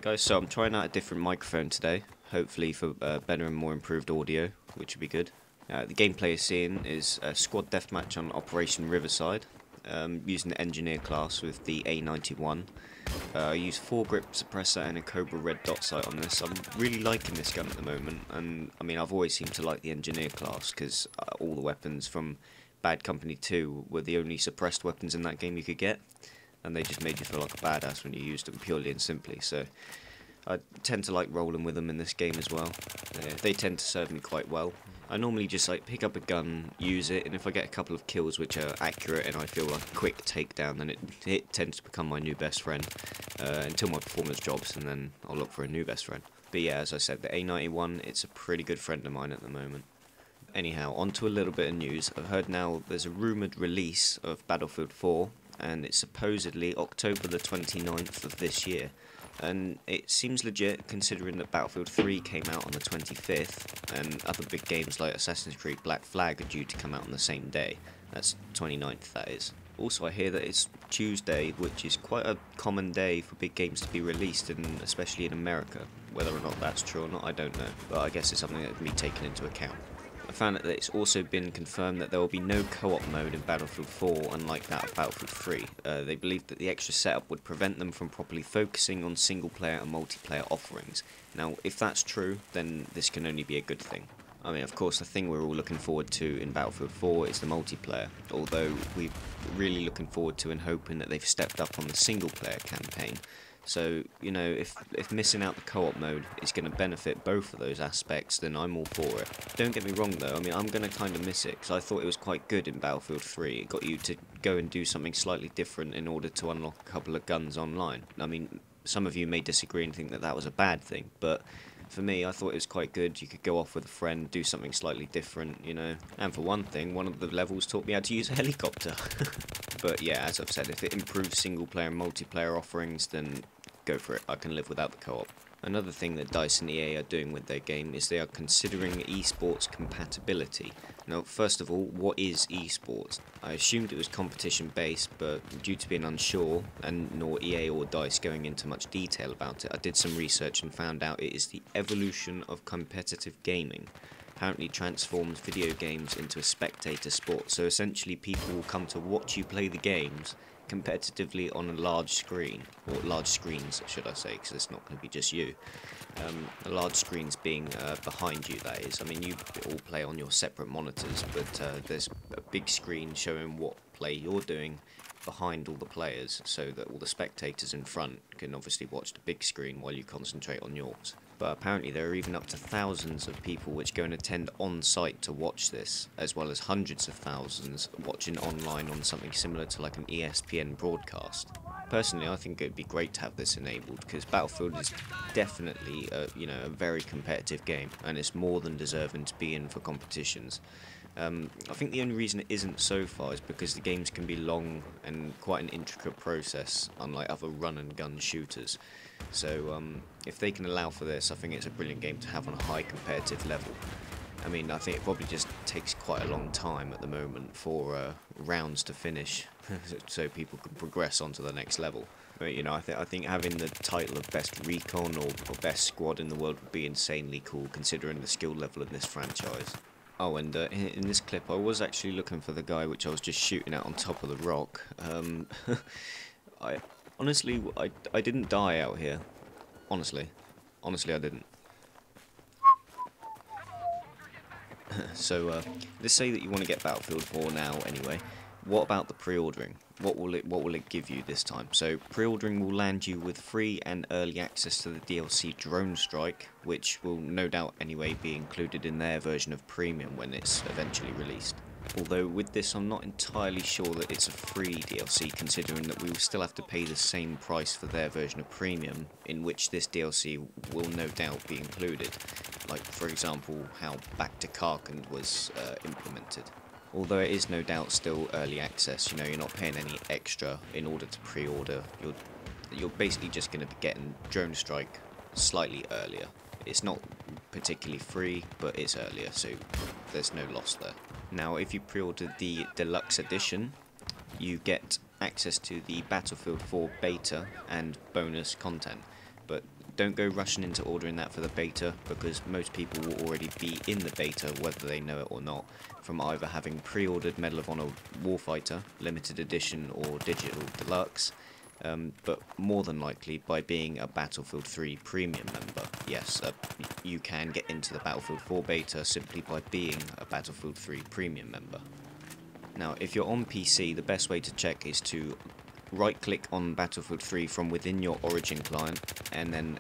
guys, so I'm trying out a different microphone today, hopefully for better and more improved audio, which would be good. The gameplay you're seeing is a squad deathmatch on Operation Riverside, using the engineer class with the A91. I use 4-grip suppressor and a Cobra red dot sight on this. I'm really liking this gun at the moment, and I mean I've always seemed to like the engineer class because all the weapons from Bad Company 2 were the only suppressed weapons in that game you could get, and they just made you feel like a badass when you used them purely and simply. So I tend to like rolling with them in this game as well. They tend to serve me quite well. I normally just like pick up a gun, use it, and if I get a couple of kills which are accurate and I feel like a quick takedown, then it tends to become my new best friend until my performance drops, and then I'll look for a new best friend. But yeah, as I said, the A91, it's a pretty good friend of mine at the moment. Anyhow, on to a little bit of news. I've heard now there's a rumoured release of Battlefield 4, and it's supposedly October the 29th of this year. And it seems legit considering that Battlefield 3 came out on the 25th, and other big games like Assassin's Creed Black Flag are due to come out on the same day. That's 29th, that is. Also, I hear that it's Tuesday, which is quite a common day for big games to be released, especially in America. Whether or not that's true or not, I don't know, but I guess it's something that can be taken into account. I found that it's also been confirmed that there will be no co-op mode in Battlefield 4, unlike that of Battlefield 3. They believe that the extra setup would prevent them from properly focusing on single-player and multiplayer offerings. Now, if that's true, then this can only be a good thing. I mean, of course, the thing we're all looking forward to in Battlefield 4 is the multiplayer, although we're really looking forward to and hoping that they've stepped up on the single-player campaign. So, you know, if missing out the co-op mode is going to benefit both of those aspects, then I'm all for it. Don't get me wrong though, I mean, I'm going to kind of miss it, because I thought it was quite good in Battlefield 3. It got you to go and do something slightly different in order to unlock a couple of guns online. I mean, some of you may disagree and think that that was a bad thing, but for me, I thought it was quite good. You could go off with a friend, do something slightly different, you know. And for one thing, one of the levels taught me how to use a helicopter. But yeah, as I've said, if it improves single-player and multiplayer offerings, then go for it. I can live without the co-op. Another thing that DICE and EA are doing with their game is they are considering esports compatibility. Now, first of all, what is esports? I assumed it was competition-based, but due to being unsure, and nor EA or DICE going into much detail about it, I did some research and found out it is the evolution of competitive gaming. Apparently transforms video games into a spectator sport, so essentially people will come to watch you play the games competitively on a large screen, or large screens should I say, because it's not going to be just you. The large screens being behind you, that is. I mean, you all play on your separate monitors, but there's a big screen showing what play you're doing behind all the players, so that all the spectators in front can obviously watch the big screen while you concentrate on yours. But apparently there are even up to thousands of people which go and attend on-site to watch this, as well as hundreds of thousands watching online on something similar to like an ESPN broadcast. Personally, I think it'd be great to have this enabled, because Battlefield is definitely a very competitive game, and it's more than deserving to be in for competitions. I think the only reason it isn't so far is because the games can be long and quite an intricate process, unlike other run-and-gun shooters. So if they can allow for this, I think it's a brilliant game to have on a high competitive level. I mean, I think it probably just takes quite a long time at the moment for rounds to finish, so people can progress onto the next level. But, you know, I think having the title of best recon or best squad in the world would be insanely cool, considering the skill level in this franchise. Oh, and in this clip, I was actually looking for the guy which I was just shooting at on top of the rock. Honestly, I didn't die out here. Honestly, I didn't. So, let's say that you want to get Battlefield 4 now anyway. What about the pre-ordering? What will it give you this time? So, pre-ordering will land you with free and early access to the DLC Drone Strike, which will no doubt anyway be included in their version of Premium when it's eventually released. Although with this I'm not entirely sure that it's a free DLC, considering that we will still have to pay the same price for their version of Premium, in which this DLC will no doubt be included. Like, for example, how Back to Karkand was implemented. Although it is no doubt still early access, you know, you're not paying any extra in order to pre-order. You're basically just going to be getting Drone Strike slightly earlier. It's not particularly free, but it's earlier, so there's no loss there. Now, if you pre-order the Deluxe Edition, you get access to the Battlefield 4 beta and bonus content. But don't go rushing into ordering that for the beta, because most people will already be in the beta whether they know it or not, from either having pre-ordered Medal of Honor Warfighter, Limited Edition or Digital Deluxe, but more than likely by being a Battlefield 3 Premium member. Yes, you can get into the Battlefield 4 beta simply by being a Battlefield 3 Premium member. Now, if you're on PC, the best way to check is to right-click on Battlefield 3 from within your Origin client, and then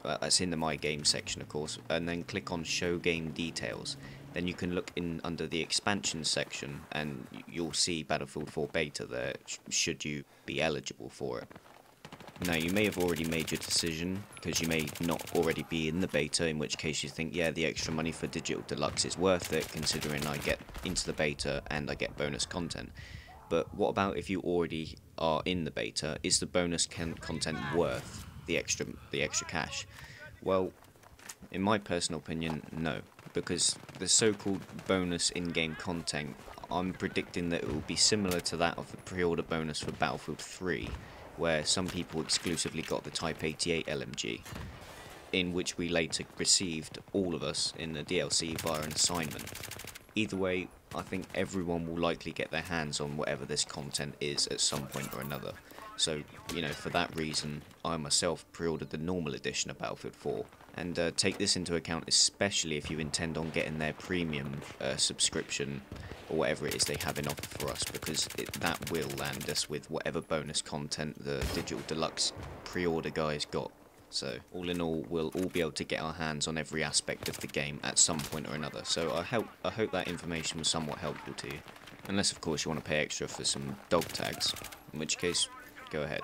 that's in the My Game section, of course, and then click on Show Game Details. Then you can look in under the expansion section, and you'll see Battlefield 4 Beta there, should you be eligible for it. Now, you may have already made your decision, because you may not already be in the beta, in which case you think, yeah, the extra money for Digital Deluxe is worth it, considering I get into the beta and I get bonus content. But what about if you already are in the beta? Is the bonus content worth the extra cash? Well, in my personal opinion, no, because the so-called bonus in-game content, I'm predicting that it will be similar to that of the pre-order bonus for Battlefield 3, where some people exclusively got the Type 88 LMG, in which we later received, all of us, in the DLC via an assignment. Either way, I think everyone will likely get their hands on whatever this content is at some point or another. So, you know, for that reason, I myself pre-ordered the normal edition of Battlefield 4. And take this into account, especially if you intend on getting their premium subscription, or whatever it is they have in offer for us, because that will land us with whatever bonus content the Digital Deluxe pre-order guys got. So, all in all, we'll all be able to get our hands on every aspect of the game at some point or another. So I hope that information was somewhat helpful to you. Unless, of course, you want to pay extra for some dog tags, in which case, go ahead.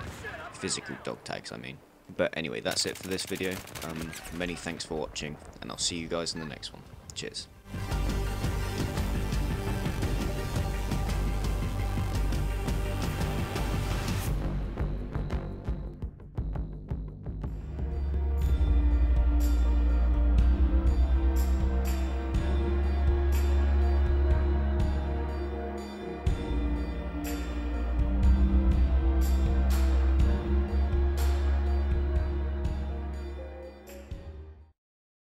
Physical dog tags, I mean. But anyway, that's it for this video. Many thanks for watching, and I'll see you guys in the next one. Cheers.